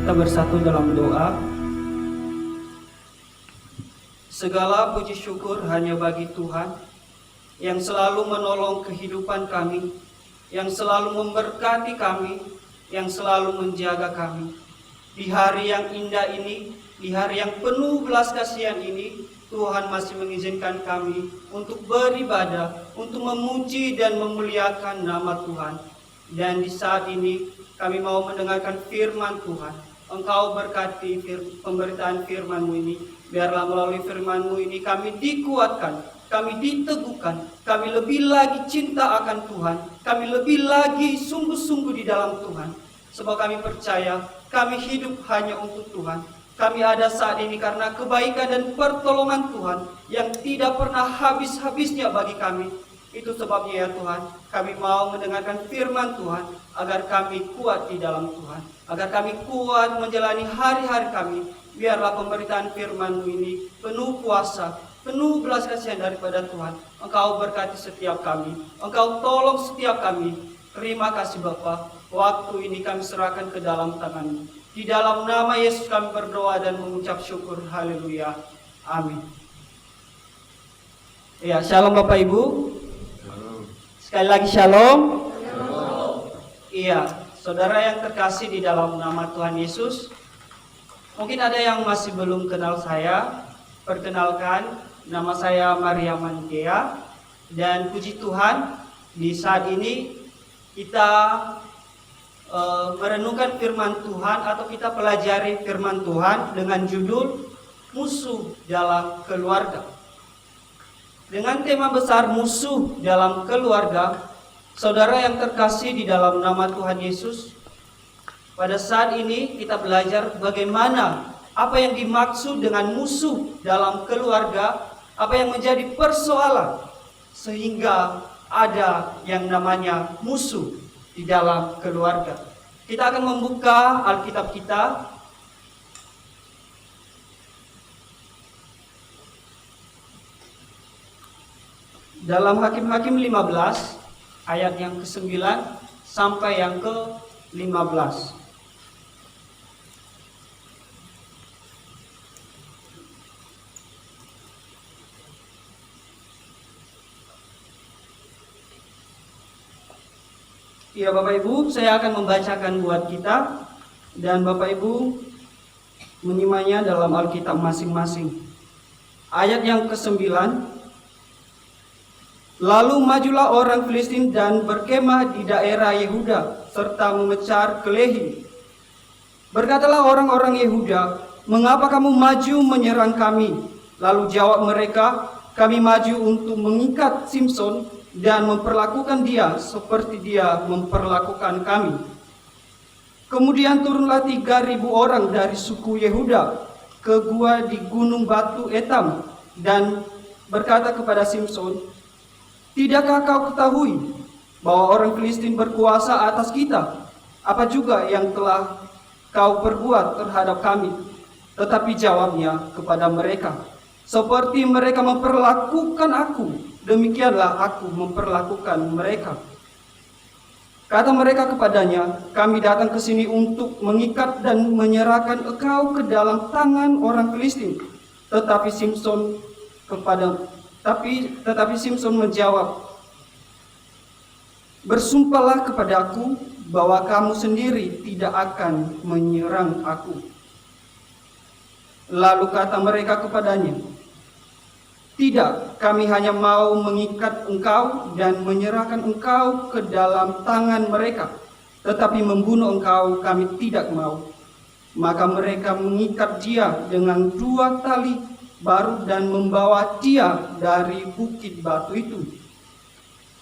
Kita bersatu dalam doa. Segala puji syukur hanya bagi Tuhan yang selalu menolong kehidupan kami, yang selalu memberkati kami, yang selalu menjaga kami. Di hari yang indah ini, di hari yang penuh belas kasihan ini, Tuhan masih mengizinkan kami untuk beribadah, untuk memuji dan memuliakan nama Tuhan. Dan di saat ini kami mau mendengarkan firman Tuhan. Engkau berkati pemberitaan firman-Mu ini. Biarlah melalui firman-Mu ini kami dikuatkan, kami diteguhkan, kami lebih lagi cinta akan Tuhan, kami lebih lagi sungguh-sungguh di dalam Tuhan. Sebab kami percaya kami hidup hanya untuk Tuhan. Kami ada saat ini karena kebaikan dan pertolongan Tuhan yang tidak pernah habis-habisnya bagi kami. Itu sebabnya ya Tuhan, kami mau mendengarkan firman Tuhan agar kami kuat di dalam Tuhan, agar kami kuat menjalani hari-hari kami. Biarlah pemberitaan firman-Mu ini penuh kuasa, penuh belas kasihan daripada Tuhan. Engkau berkati setiap kami, Engkau tolong setiap kami. Terima kasih Bapa, waktu ini kami serahkan ke dalam tangan-Mu. Di dalam nama Yesus kami berdoa dan mengucap syukur. Haleluya. Amin. Ya, shalom Bapak Ibu. Sekali lagi shalom. Iya, saudara yang terkasih di dalam nama Tuhan Yesus. Mungkin ada yang masih belum kenal saya. Perkenalkan, nama saya Maria Mantia. Dan puji Tuhan, di saat ini kita merenungkan firman Tuhan atau kita pelajari firman Tuhan dengan judul Musuh dalam Keluarga. Dengan tema besar musuh dalam keluarga, saudara yang terkasih di dalam nama Tuhan Yesus, pada saat ini kita belajar bagaimana apa yang dimaksud dengan musuh dalam keluarga, apa yang menjadi persoalan sehingga ada yang namanya musuh di dalam keluarga. Kita akan membuka Alkitab kita dalam Hakim-Hakim 15 ayat yang ke-9 sampai yang ke-15. Ya Bapak Ibu, saya akan membacakan buat kita dan Bapak Ibu menyimaknya dalam Alkitab masing-masing. Ayat yang ke-9. Lalu majulah orang Filistin dan berkemah di daerah Yehuda serta memecar ke Lehi. Berkatalah orang-orang Yehuda, "Mengapa kamu maju menyerang kami?" Lalu jawab mereka, "Kami maju untuk mengikat Simson dan memperlakukan dia seperti dia memperlakukan kami." Kemudian turunlah 3.000 orang dari suku Yehuda ke gua di gunung batu Etam dan berkata kepada Simson, "Tidakkah kau ketahui bahwa orang Filistin berkuasa atas kita? Apa juga yang telah kau perbuat terhadap kami?" Tetapi jawabnya kepada mereka, "Seperti mereka memperlakukan aku, demikianlah aku memperlakukan mereka." Kata mereka kepadanya, "Kami datang ke sini untuk mengikat dan menyerahkan engkau ke dalam tangan orang Filistin." Tetapi Simson menjawab, "Bersumpahlah kepadaku bahwa kamu sendiri tidak akan menyerang aku." Lalu kata mereka kepadanya, "Tidak, kami hanya mau mengikat engkau dan menyerahkan engkau ke dalam tangan mereka, tetapi membunuh engkau kami tidak mau." Maka mereka mengikat dia dengan 2 tali baru dan membawa dia dari bukit batu itu.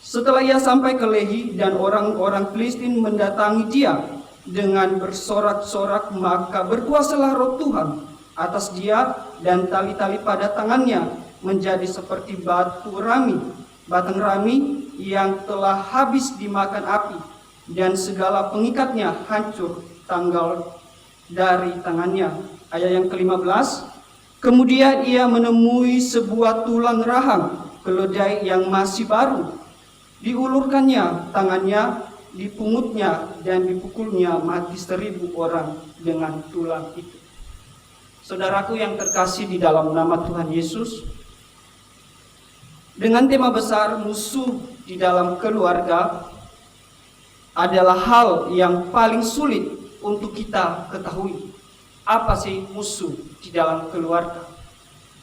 Setelah ia sampai ke Lehi dan orang-orang Filistin mendatangi dia dengan bersorak-sorak, maka berkuasalah roh Tuhan atas dia dan tali-tali pada tangannya menjadi seperti batang rami yang telah habis dimakan api, dan segala pengikatnya hancur tanggal dari tangannya. Ayat yang ke-15. Kemudian ia menemui sebuah tulang rahang keledai yang masih baru. Diulurkannya tangannya dipungutnya dan dipukulnya mati 1.000 orang dengan tulang itu. Saudaraku yang terkasih di dalam nama Tuhan Yesus, dengan tema besar musuh di dalam keluarga adalah hal yang paling sulit untuk kita ketahui. Apa sih musuh di dalam keluarga?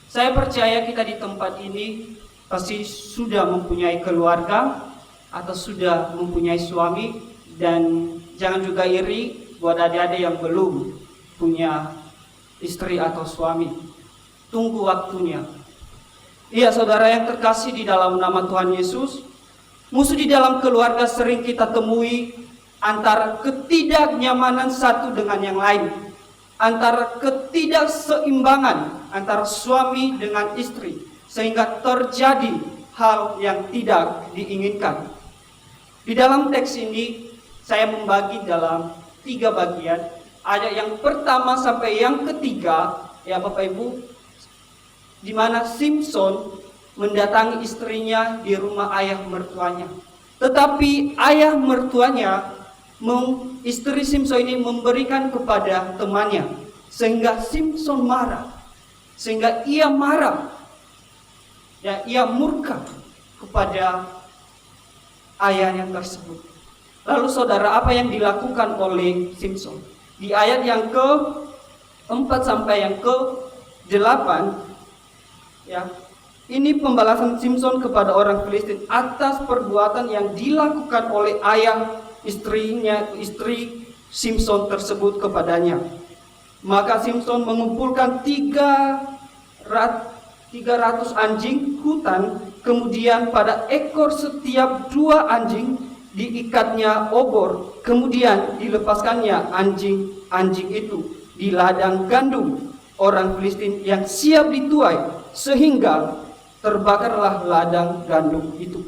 Saya percaya kita di tempat ini pasti sudah mempunyai keluarga atau sudah mempunyai suami, dan jangan juga iri buat adik-adik yang belum punya istri atau suami. Tunggu waktunya. Iya, saudara yang terkasih di dalam nama Tuhan Yesus, musuh di dalam keluarga sering kita temui antara ketidaknyamanan satu dengan yang lain, antara ketidakseimbangan antara suami dengan istri, sehingga terjadi hal yang tidak diinginkan. Di dalam teks ini saya membagi dalam 3 bagian. Ayat yang pertama sampai yang ketiga, ya Bapak Ibu, di mana Simson mendatangi istrinya di rumah ayah mertuanya. Tetapi ayah mertuanya, istri Simson ini memberikan kepada temannya, sehingga Simson marah. Sehingga ia marah, ya, ia murka kepada ayahnya tersebut. Lalu saudara, apa yang dilakukan oleh Simson? Di ayat yang ke-4 sampai yang ke-8, ya, ini pembalasan Simson kepada orang Filistin atas perbuatan yang dilakukan oleh ayah istri Simson tersebut kepadanya. Maka Simson mengumpulkan 300 anjing hutan, kemudian pada ekor setiap 2 anjing diikatnya obor, kemudian dilepaskannya anjing-anjing itu di ladang gandum orang Filistin yang siap dituai, sehingga terbakarlah ladang gandum itu.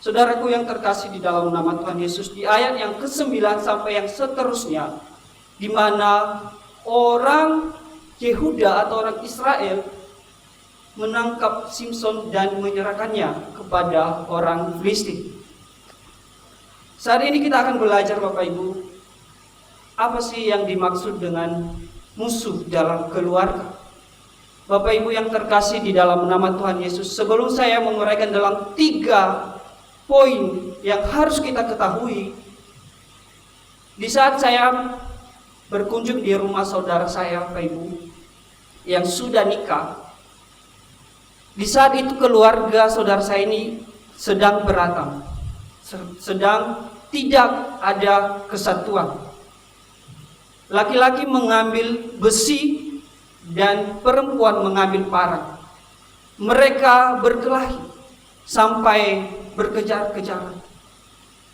Saudaraku yang terkasih di dalam nama Tuhan Yesus, di ayat yang ke-9 sampai yang seterusnya, di mana orang Yehuda atau orang Israel menangkap Simson dan menyerahkannya kepada orang Filistin. Saat ini kita akan belajar, Bapak Ibu, apa sih yang dimaksud dengan musuh dalam keluarga. Bapak Ibu yang terkasih di dalam nama Tuhan Yesus, sebelum saya menguraikan dalam 3 poin yang harus kita ketahui, di saat saya berkunjung di rumah saudara saya, Bapak Ibu, yang sudah nikah, di saat itu keluarga saudara saya ini sedang berantem, sedang tidak ada kesatuan. Laki-laki mengambil besi dan perempuan mengambil parang. Mereka berkelahi sampai berkejar-kejaran.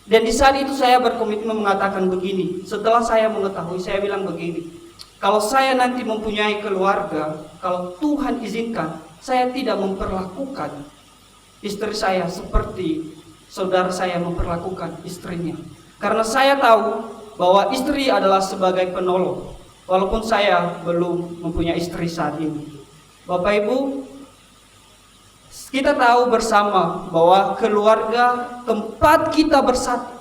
Dan di saat itu saya berkomitmen mengatakan begini. Setelah saya mengetahui, saya bilang begini, kalau saya nanti mempunyai keluarga, kalau Tuhan izinkan, saya tidak memperlakukan istri saya seperti saudara saya memperlakukan istrinya. Karena saya tahu bahwa istri adalah sebagai penolong, walaupun saya belum mempunyai istri saat ini. Bapak Ibu, kita tahu bersama bahwa keluarga tempat kita bersatu,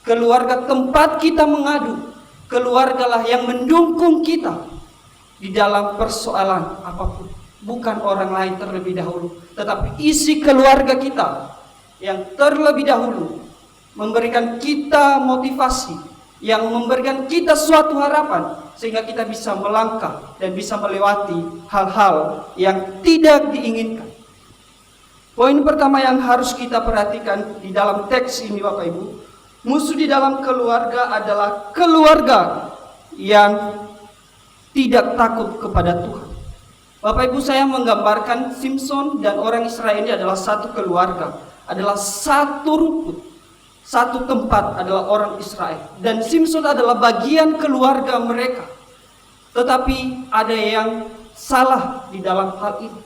keluarga tempat kita mengadu, keluargalah yang mendukung kita di dalam persoalan apapun. Bukan orang lain terlebih dahulu, tetapi isi keluarga kita yang terlebih dahulu memberikan kita motivasi, yang memberikan kita suatu harapan, sehingga kita bisa melangkah dan bisa melewati hal-hal yang tidak diinginkan. Poin pertama yang harus kita perhatikan di dalam teks ini, Bapak Ibu, musuh di dalam keluarga adalah keluarga yang tidak takut kepada Tuhan. Bapak Ibu, saya menggambarkan Simson dan orang Israel ini adalah satu keluarga, adalah satu rumput, satu tempat adalah orang Israel. Dan Simson adalah bagian keluarga mereka. Tetapi ada yang salah di dalam hal ini.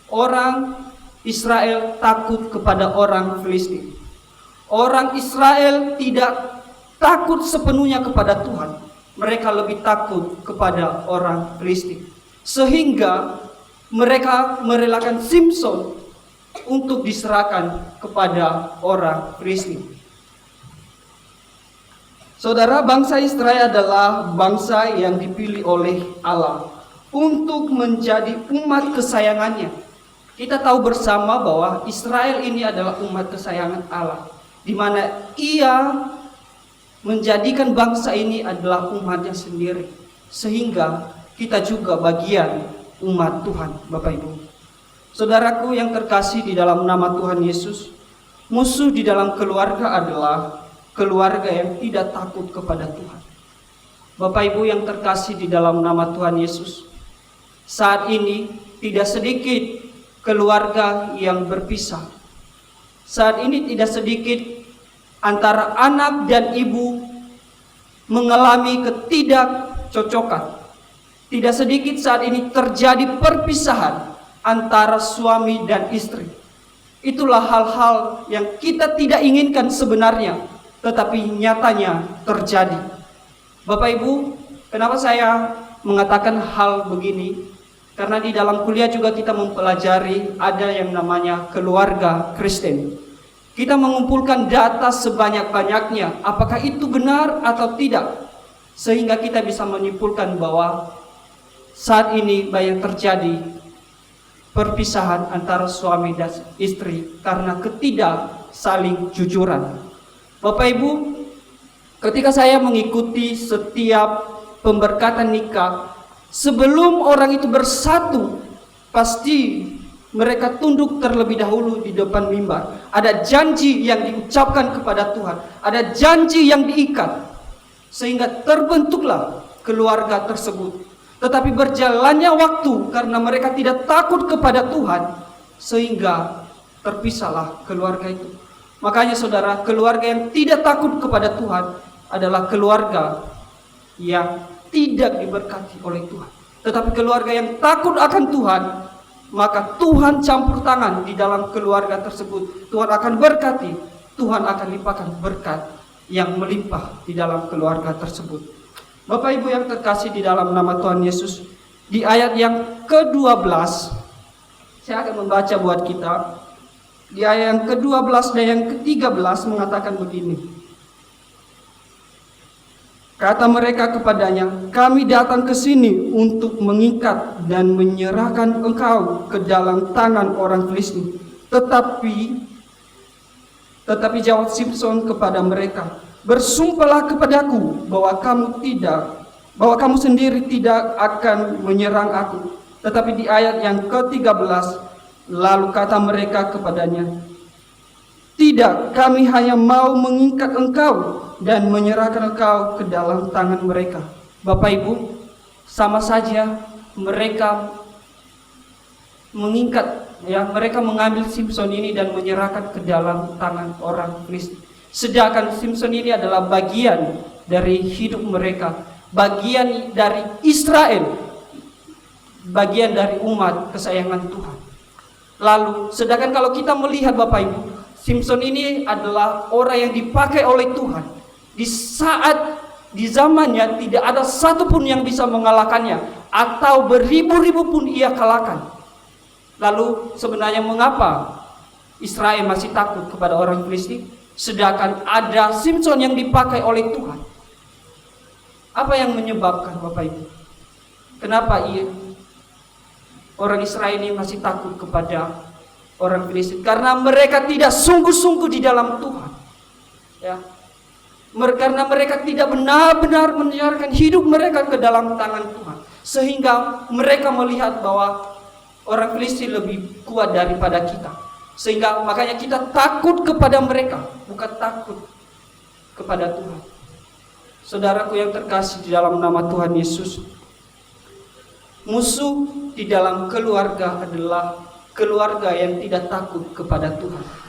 Orang Israel takut kepada orang Filistin. Orang Israel tidak takut sepenuhnya kepada Tuhan. Mereka lebih takut kepada orang Filistin. Sehingga mereka merelakan Simson untuk diserahkan kepada orang Filistin. Saudara, bangsa Israel adalah bangsa yang dipilih oleh Allah untuk menjadi umat kesayangannya. Kita tahu bersama bahwa Israel ini adalah umat kesayangan Allah, di mana Ia menjadikan bangsa ini adalah umatnya sendiri, sehingga kita juga bagian umat Tuhan, Bapak Ibu. Saudaraku yang terkasih di dalam nama Tuhan Yesus, musuh di dalam keluarga adalah keluarga yang tidak takut kepada Tuhan. Bapak Ibu yang terkasih di dalam nama Tuhan Yesus, saat ini tidak sedikit keluarga yang berpisah. Saat ini tidak sedikit antara anak dan ibu mengalami ketidakcocokan. Tidak sedikit saat ini terjadi perpisahan antara suami dan istri. Itulah hal-hal yang kita tidak inginkan sebenarnya, tetapi nyatanya terjadi. Bapak Ibu, kenapa saya mengatakan hal begini? Karena di dalam kuliah juga kita mempelajari ada yang namanya keluarga Kristen. Kita mengumpulkan data sebanyak-banyaknya, apakah itu benar atau tidak, sehingga kita bisa menyimpulkan bahwa saat ini banyak terjadi perpisahan antara suami dan istri karena ketidak saling jujuran. Bapak Ibu, ketika saya mengikuti setiap pemberkatan nikah, sebelum orang itu bersatu, pasti mereka tunduk terlebih dahulu di depan mimbar. Ada janji yang diucapkan kepada Tuhan, ada janji yang diikat, sehingga terbentuklah keluarga tersebut. Tetapi berjalannya waktu karena mereka tidak takut kepada Tuhan, sehingga terpisahlah keluarga itu. Makanya saudara, keluarga yang tidak takut kepada Tuhan adalah keluarga yang tidak diberkati oleh Tuhan. Tetapi keluarga yang takut akan Tuhan, maka Tuhan campur tangan di dalam keluarga tersebut. Tuhan akan berkati, Tuhan akan limpahkan berkat yang melimpah di dalam keluarga tersebut. Bapak Ibu yang terkasih di dalam nama Tuhan Yesus, di ayat yang ke-12, saya akan membaca buat kita. Di ayat yang ke-12 dan yang ke-13 mengatakan begini. Kata mereka kepadanya, kami datang ke sini untuk mengikat dan menyerahkan engkau ke dalam tangan orang Filistin. Tetapi jawab Simson kepada mereka, bersumpahlah kepadaku bahwa kamu sendiri tidak akan menyerang aku. Tetapi di ayat yang ke-13, lalu kata mereka kepadanya, tidak, kami hanya mau mengikat engkau dan menyerahkan engkau ke dalam tangan mereka. Bapak Ibu, sama saja mereka mengikat, mereka mengambil Simson ini dan menyerahkan ke dalam tangan orang Filistin. Sedangkan Simson ini adalah bagian dari hidup mereka, bagian dari Israel, bagian dari umat kesayangan Tuhan. Lalu, sedangkan kalau kita melihat Bapak Ibu, Simson ini adalah orang yang dipakai oleh Tuhan. Di zamannya tidak ada satupun yang bisa mengalahkannya, atau beribu-ribu pun ia kalahkan. Lalu sebenarnya mengapa Israel masih takut kepada orang Filistin, sedangkan ada Simson yang dipakai oleh Tuhan? Apa yang menyebabkan Bapak Ibu? Kenapa orang Israel ini masih takut kepada orang Filistin? Karena mereka tidak sungguh-sungguh di dalam Tuhan. Karena mereka tidak benar-benar menyerahkan hidup mereka ke dalam tangan Tuhan, sehingga mereka melihat bahwa orang Filistin lebih kuat daripada kita, sehingga makanya kita takut kepada mereka, bukan takut kepada Tuhan. Saudaraku yang terkasih di dalam nama Tuhan Yesus, musuh di dalam keluarga adalah keluarga yang tidak takut kepada Tuhan.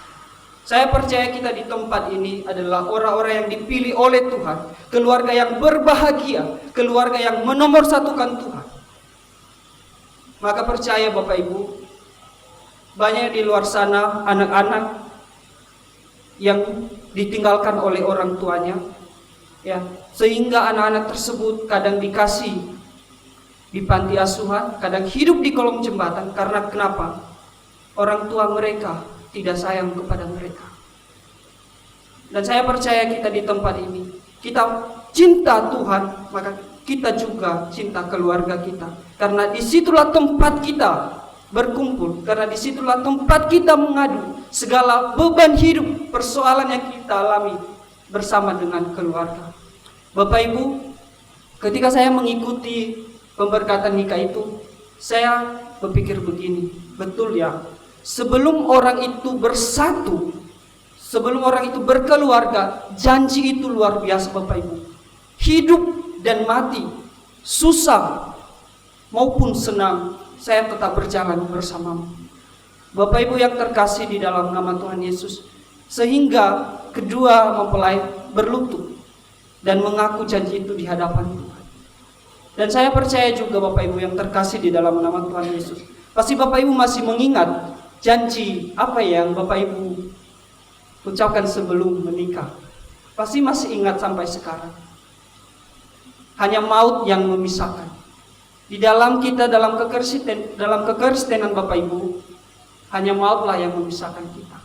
Saya percaya kita di tempat ini adalah orang-orang yang dipilih oleh Tuhan, keluarga yang berbahagia, keluarga yang menomorsatukan Tuhan. Maka percaya Bapak Ibu, banyak di luar sana anak-anak yang ditinggalkan oleh orang tuanya, sehingga anak-anak tersebut kadang dikasih di panti asuhan, kadang hidup di kolong jembatan. Karena kenapa? Orang tua mereka tidak sayang kepada mereka. Dan saya percaya kita di tempat ini kita cinta Tuhan, maka kita juga cinta keluarga kita. Karena disitulah tempat kita berkumpul, karena disitulah tempat kita mengadu segala beban hidup, persoalan yang kita alami bersama dengan keluarga. Bapak Ibu, ketika saya mengikuti pemberkatan nikah itu, saya berpikir begini, betul ya, sebelum orang itu bersatu, sebelum orang itu berkeluarga, janji itu luar biasa Bapak Ibu. Hidup dan mati, susah maupun senang, saya tetap berjalan bersamamu. Bapak Ibu yang terkasih di dalam nama Tuhan Yesus, sehingga kedua mempelai berlutut dan mengaku janji itu di hadapan Tuhan. Dan saya percaya juga Bapak Ibu yang terkasih di dalam nama Tuhan Yesus, pasti Bapak Ibu masih mengingat janji apa yang Bapak Ibu ucapkan sebelum menikah. Pasti masih ingat sampai sekarang. Hanya maut yang memisahkan. Di dalam kita, dalam kekristenan Bapak Ibu, hanya mautlah yang memisahkan kita.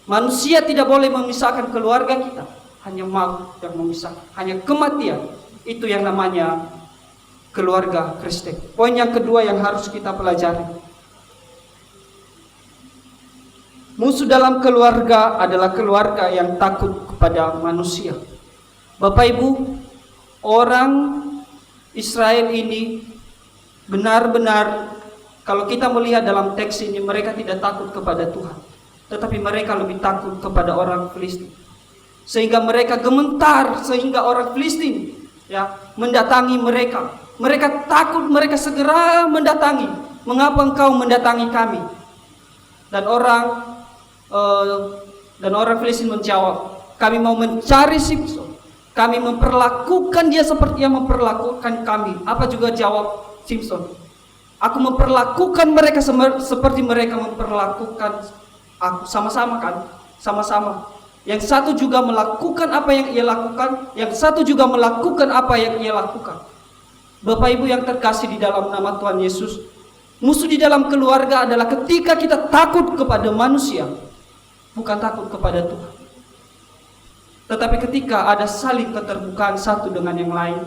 Manusia tidak boleh memisahkan keluarga kita. Hanya maut yang memisahkan. Hanya kematian. Itu yang namanya keluarga Kristen. Poin yang kedua yang harus kita pelajari. Musuh dalam keluarga adalah keluarga yang takut kepada manusia. Bapak Ibu, orang Israel ini benar-benar, kalau kita melihat dalam teks ini, mereka tidak takut kepada Tuhan, tetapi mereka lebih takut kepada orang Filistin. Sehingga mereka gemetar, sehingga orang Filistin mendatangi mereka. Mereka takut, mereka segera mendatangi. Mengapa engkau mendatangi kami? Dan orang Filistin menjawab, kami mau mencari Simson. Kami memperlakukan dia seperti yang memperlakukan kami. Apa juga jawab Simson? Aku memperlakukan mereka seperti mereka memperlakukan aku. Sama-sama kan? Sama-sama. Yang satu juga melakukan apa yang ia lakukan, yang satu juga melakukan apa yang ia lakukan. Bapak Ibu yang terkasih di dalam nama Tuhan Yesus, musuh di dalam keluarga adalah ketika kita takut kepada manusia, bukan takut kepada Tuhan. Tetapi ketika ada saling keterbukaan satu dengan yang lain,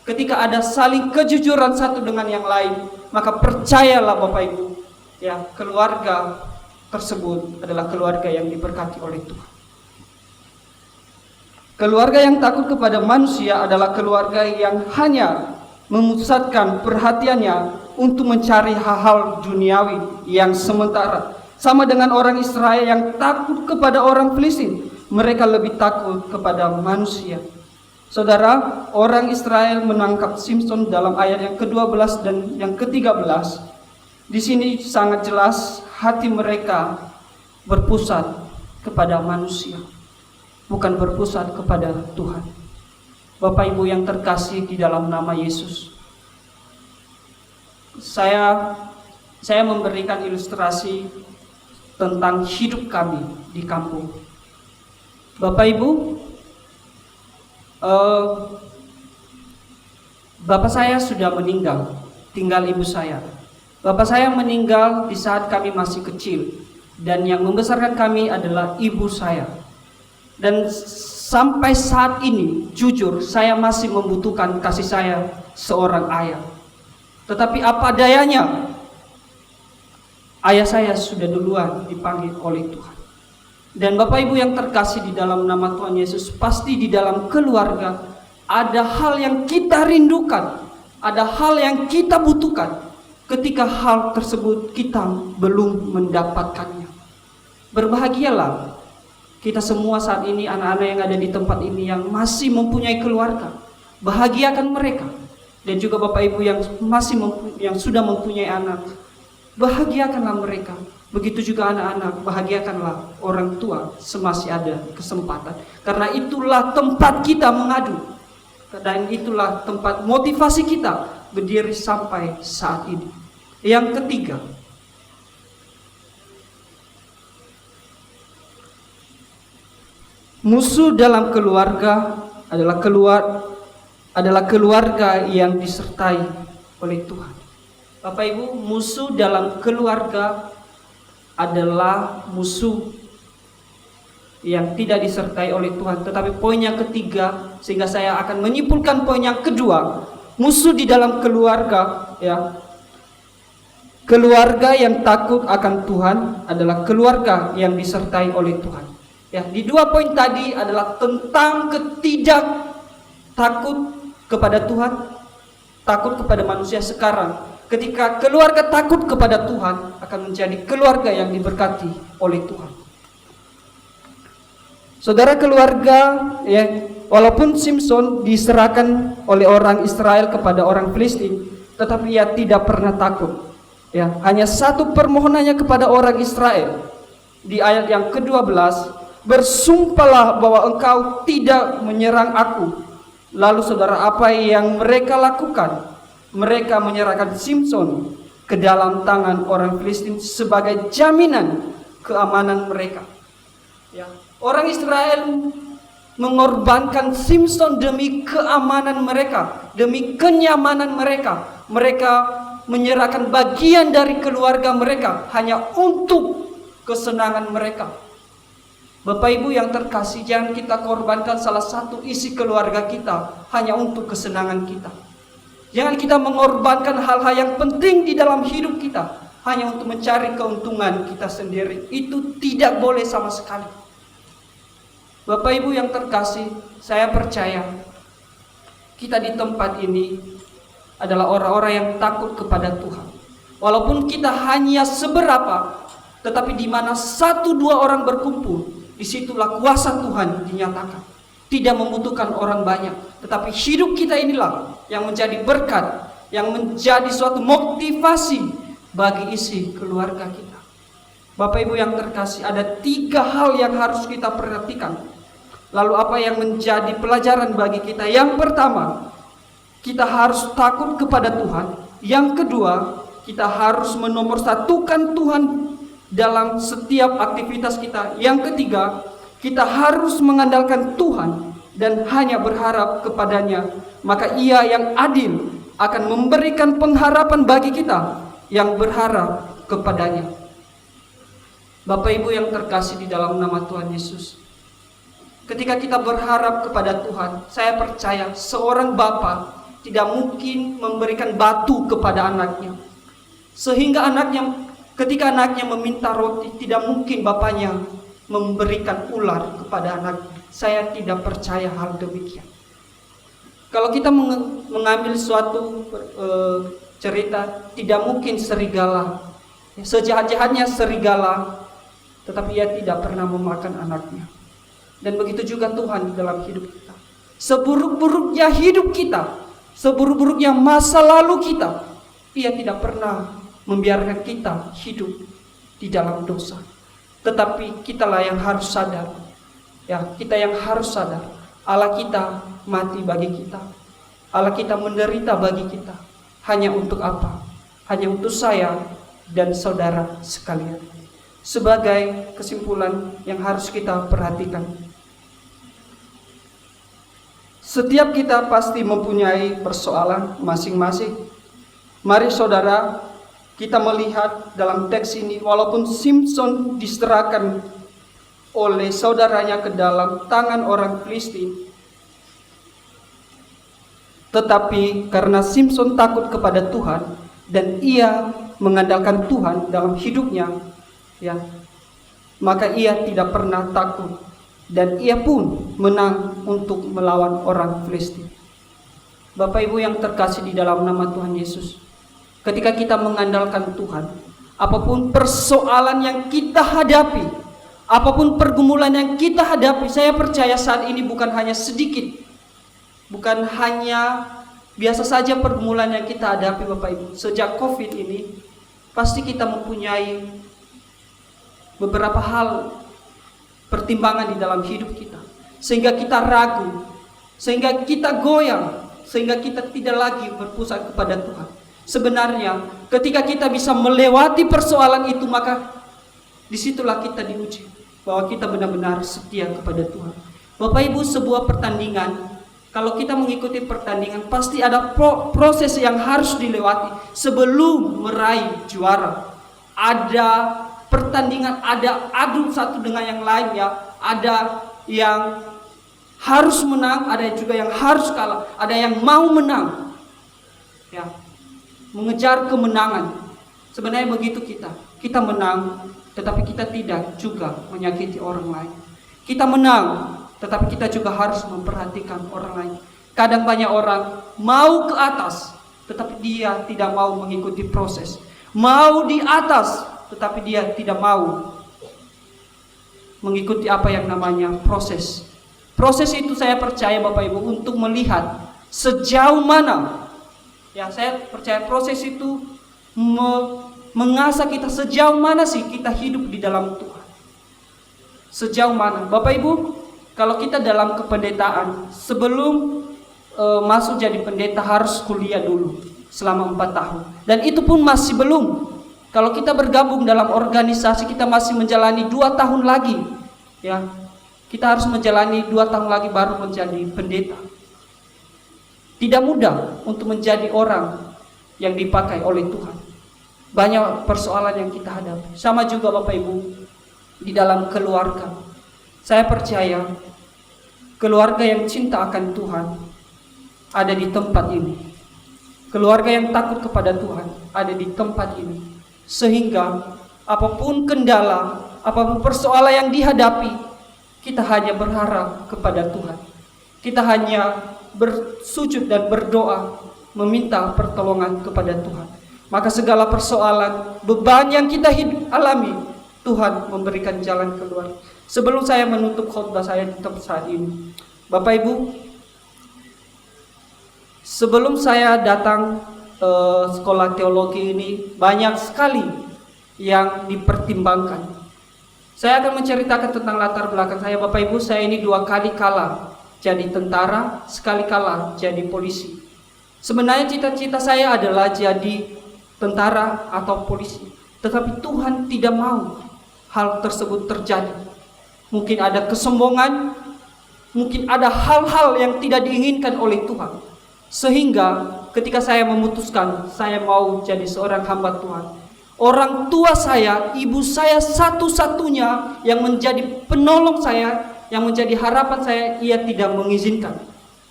ketika ada saling kejujuran satu dengan yang lain, maka percayalah Bapak Ibu, keluarga tersebut adalah keluarga yang diberkati oleh Tuhan. Keluarga yang takut kepada manusia adalah keluarga yang hanya memusatkan perhatiannya untuk mencari hal-hal duniawi yang sementara. Sama dengan orang Israel yang takut kepada orang Filistin, mereka lebih takut kepada manusia. Saudara, orang Israel menangkap Simson dalam ayat yang ke-12 dan yang ke-13. Di sini sangat jelas hati mereka berpusat kepada manusia, bukan berpusat kepada Tuhan. Bapak Ibu yang terkasih di dalam nama Yesus, saya memberikan ilustrasi tentang hidup kami di kampung. Bapak Ibu, bapak saya sudah meninggal, tinggal ibu saya. Bapak saya meninggal di saat kami masih kecil, dan yang membesarkan kami adalah ibu saya. Dan sampai saat ini, jujur, saya masih membutuhkan kasih saya seorang ayah. Tetapi apa dayanya, ayah saya sudah duluan dipanggil oleh Tuhan. Dan Bapak Ibu yang terkasih di dalam nama Tuhan Yesus, pasti di dalam keluarga ada hal yang kita rindukan, ada hal yang kita butuhkan. Ketika hal tersebut kita belum mendapatkannya, berbahagialah kita semua saat ini, anak-anak yang ada di tempat ini yang masih mempunyai keluarga. Bahagiakan mereka. Dan juga Bapak Ibu yang sudah mempunyai anak, bahagiakanlah mereka. Begitu juga anak-anak, bahagiakanlah orang tua semasih ada kesempatan. Karena itulah tempat kita mengadu, dan itulah tempat motivasi kita berdiri sampai saat ini. Yang ketiga, musuh dalam keluarga adalah keluarga yang disertai oleh Tuhan. Bapak Ibu, musuh dalam keluarga adalah musuh yang tidak disertai oleh Tuhan. Tetapi poin yang ketiga, sehingga saya akan menyimpulkan poin yang kedua, musuh di dalam keluarga, ya. Keluarga yang takut akan Tuhan adalah keluarga yang disertai oleh Tuhan. Ya, di dua poin tadi adalah tentang ketidak takut kepada Tuhan, takut kepada manusia. Sekarang, ketika keluarga takut kepada Tuhan, akan menjadi keluarga yang diberkati oleh Tuhan. Saudara, keluarga, ya, walaupun Simson diserahkan oleh orang Israel kepada orang Filistin, tetapi ia tidak pernah takut. Ya, hanya satu permohonannya kepada orang Israel di ayat yang ke-12, bersumpahlah bahwa engkau tidak menyerang aku. Lalu saudara, apa yang mereka lakukan? Mereka menyerahkan Simson ke dalam tangan orang Filistin sebagai jaminan keamanan mereka. Ya, orang Israel mengorbankan Simson demi keamanan mereka, demi kenyamanan mereka. Mereka menyerahkan bagian dari keluarga mereka hanya untuk kesenangan mereka. Bapak Ibu yang terkasih, jangan kita korbankan salah satu isi keluarga kita hanya untuk kesenangan kita. Jangan kita mengorbankan hal-hal yang penting di dalam hidup kita hanya untuk mencari keuntungan kita sendiri. Itu tidak boleh sama sekali. Bapak Ibu yang terkasih, saya percaya kita di tempat ini adalah orang-orang yang takut kepada Tuhan. Walaupun kita hanya seberapa, tetapi di mana 1-2 orang berkumpul, disitulah kuasa Tuhan dinyatakan. Tidak membutuhkan orang banyak, tetapi hidup kita inilah yang menjadi berkat, yang menjadi suatu motivasi bagi isi keluarga kita. Bapak Ibu yang terkasih, ada 3 hal yang harus kita perhatikan. Lalu apa yang menjadi pelajaran bagi kita? Yang pertama, kita harus takut kepada Tuhan. Yang kedua, kita harus menomorsatukan Tuhan dalam setiap aktivitas kita. Yang ketiga, kita harus mengandalkan Tuhan dan hanya berharap kepadanya. Maka Ia yang adil akan memberikan pengharapan bagi kita yang berharap kepadanya. Bapak Ibu yang terkasih di dalam nama Tuhan Yesus, ketika kita berharap kepada Tuhan, saya percaya seorang bapa tidak mungkin memberikan batu kepada anaknya. Sehingga ketika anaknya meminta roti, tidak mungkin bapaknya memberikan ular kepada anaknya. Saya tidak percaya hal demikian. Kalau kita mengambil suatu cerita, tidak mungkin serigala, sejahat-jahatnya serigala, tetapi ia tidak pernah memakan anaknya. Dan begitu juga Tuhan dalam hidup kita. Seburuk-buruknya hidup kita, seburuk-buruknya masa lalu kita, Ia tidak pernah membiarkan kita hidup di dalam dosa. Tetapi kitalah yang harus sadar, ya, kita yang harus sadar, Allah kita mati bagi kita, Allah kita menderita bagi kita. Hanya untuk apa? Hanya untuk saya dan saudara sekalian. Sebagai kesimpulan yang harus kita perhatikan, setiap kita pasti mempunyai persoalan masing-masing. Mari saudara, kita melihat dalam teks ini, walaupun Simson diserahkan oleh saudaranya ke dalam tangan orang Filistin, tetapi karena Simson takut kepada Tuhan dan ia mengandalkan Tuhan dalam hidupnya, ya, maka ia tidak pernah takut. Dan ia pun menang untuk melawan orang Filistin. Bapak Ibu yang terkasih di dalam nama Tuhan Yesus, ketika kita mengandalkan Tuhan, apapun persoalan yang kita hadapi, apapun pergumulan yang kita hadapi, saya percaya saat ini bukan hanya sedikit, bukan hanya biasa saja pergumulan yang kita hadapi Bapak Ibu. Sejak COVID ini, pasti kita mempunyai beberapa hal pertimbangan di dalam hidup kita, sehingga kita ragu, sehingga kita goyang, sehingga kita tidak lagi berpusat kepada Tuhan. Sebenarnya ketika kita bisa melewati persoalan itu, maka disitulah kita diuji bahwa kita benar-benar setia kepada Tuhan. Bapak Ibu, sebuah pertandingan, kalau kita mengikuti pertandingan, pasti ada proses yang harus dilewati sebelum meraih juara. Ada pertandingan, ada adu satu dengan yang lainnya, Ada yang harus menang, ada juga yang harus kalah, ada yang mau menang. Ya, mengejar kemenangan. Sebenarnya begitu kita menang, tetapi kita tidak juga menyakiti orang lain. Kita menang, tetapi kita juga harus memperhatikan orang lain. Kadang banyak orang mau ke atas, tetapi dia tidak mau mengikuti proses. Mau di atas, tetapi dia tidak mau mengikuti apa yang namanya proses. Proses itu saya percaya Bapak Ibu untuk melihat sejauh mana. Ya, saya percaya proses itu mengasah kita sejauh mana sih kita hidup di dalam Tuhan. Sejauh mana. Bapak Ibu, kalau kita dalam kependetaan, sebelum masuk jadi pendeta harus kuliah dulu selama 4 tahun. Dan itu pun masih belum. Kalau kita bergabung dalam organisasi, kita masih menjalani 2 tahun lagi. Ya, kita harus menjalani 2 tahun lagi baru menjadi pendeta. Tidak mudah untuk menjadi orang yang dipakai oleh Tuhan. Banyak persoalan yang kita hadapi. Sama juga Bapak Ibu di dalam keluarga. Saya percaya keluarga yang cinta akan Tuhan ada di tempat ini. Keluarga yang takut kepada Tuhan ada di tempat ini. Sehingga apapun kendala, apapun persoalan yang dihadapi, kita hanya berharap kepada Tuhan. Kita hanya bersujud dan berdoa meminta pertolongan kepada Tuhan. Maka segala persoalan, beban yang kita alami, Tuhan memberikan jalan keluar. Sebelum saya menutup khotbah saya di tempat saat ini, Bapak Ibu, sebelum saya datang sekolah teologi ini, banyak sekali yang dipertimbangkan. Saya akan menceritakan tentang latar belakang saya. Bapak Ibu, saya ini 2 kali kalah jadi tentara, sekali kalah jadi polisi. Sebenarnya cita-cita saya adalah jadi tentara atau polisi, tetapi Tuhan tidak mau hal tersebut terjadi. Mungkin ada kesombongan, mungkin ada hal-hal yang tidak diinginkan oleh Tuhan. Sehingga ketika saya memutuskan saya mau jadi seorang hamba Tuhan, orang tua saya, ibu saya satu-satunya yang menjadi penolong saya, yang menjadi harapan saya, ia tidak mengizinkan.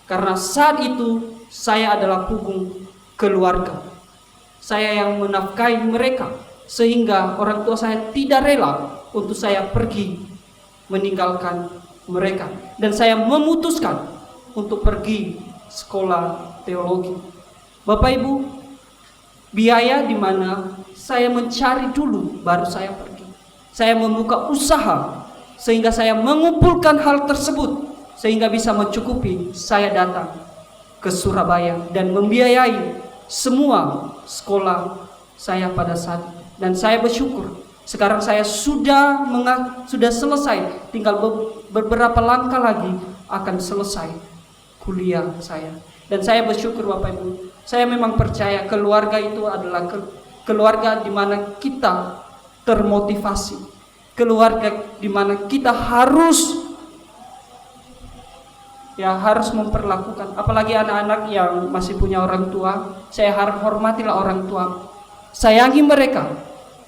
Karena saat itu saya adalah punggung keluarga. Saya yang menafkahi mereka, sehingga orang tua saya tidak rela untuk saya pergi meninggalkan mereka. Dan saya memutuskan untuk pergi sekolah teologi. Bapak Ibu, biaya di mana saya mencari dulu baru saya pergi. Saya membuka usaha sehingga saya mengumpulkan hal tersebut sehingga bisa mencukupi saya datang ke Surabaya dan membiayai semua sekolah saya pada saat itu. Dan saya bersyukur sekarang saya sudah selesai, tinggal beberapa langkah lagi akan selesai kuliah saya. Dan saya bersyukur Bapak Ibu, saya memang percaya keluarga itu adalah keluarga di mana kita termotivasi, keluarga di mana kita harus memperlakukan, apalagi anak-anak yang masih punya orang tua. Saya harap hormatilah orang tua, sayangi mereka,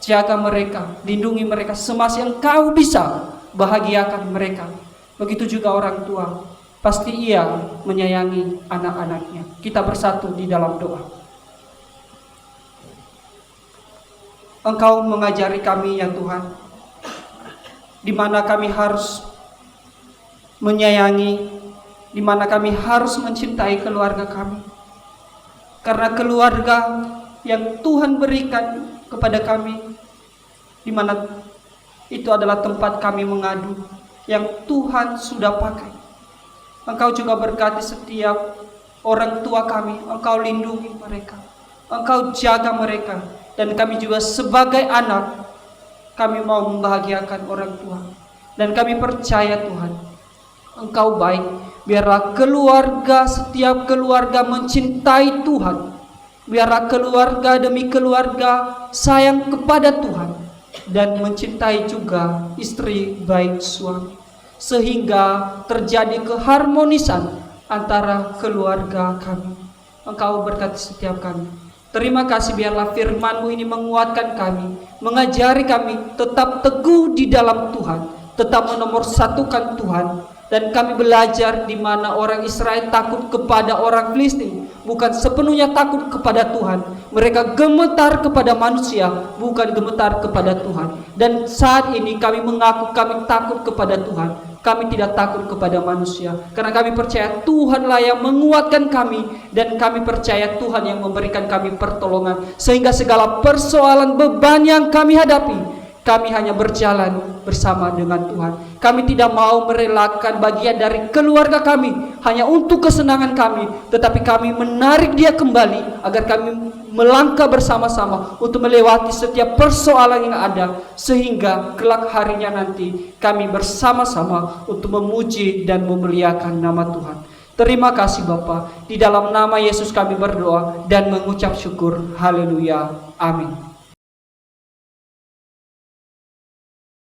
jaga mereka, lindungi mereka semasa engkau bisa, bahagiakan mereka. Begitu juga orang tua, pasti ia menyayangi anak-anaknya. Kita bersatu di dalam doa. Engkau mengajari kami ya Tuhan, di mana kami harus menyayangi, di mana kami harus mencintai keluarga kami. Karena keluarga yang Tuhan berikan kepada kami, di mana itu adalah tempat kami mengadu, yang Tuhan sudah pakai. Engkau juga berkati setiap orang tua kami, Engkau lindungi mereka, Engkau jaga mereka. Dan kami juga sebagai anak, kami mau membahagiakan orang tua. Dan kami percaya Tuhan, Engkau baik. Biarlah keluarga, setiap keluarga mencintai Tuhan. Biarlah keluarga demi keluarga sayang kepada Tuhan dan mencintai juga istri baik suami, sehingga terjadi keharmonisan antara keluarga kami. Engkau berkati setiap kami. Terima kasih, biarlah firman-Mu ini menguatkan kami, mengajari kami tetap teguh di dalam Tuhan, tetap menomorsatukan Tuhan. Dan kami belajar di mana orang Israel takut kepada orang Filistin, bukan sepenuhnya takut kepada Tuhan. Mereka gemetar kepada manusia, bukan gemetar kepada Tuhan. Dan saat ini kami mengaku kami takut kepada Tuhan. Kami tidak takut kepada manusia, karena kami percaya Tuhanlah yang menguatkan kami, dan kami percaya Tuhan yang memberikan kami pertolongan, sehingga segala persoalan beban yang kami hadapi, kami hanya berjalan bersama dengan Tuhan. Kami tidak mau merelakan bagian dari keluarga kami hanya untuk kesenangan kami, tetapi kami menarik dia kembali agar kami melangkah bersama-sama untuk melewati setiap persoalan yang ada, sehingga kelak harinya nanti kami bersama-sama untuk memuji dan memuliakan nama Tuhan. Terima kasih Bapa, di dalam nama Yesus kami berdoa dan mengucap syukur. Haleluya. Amin.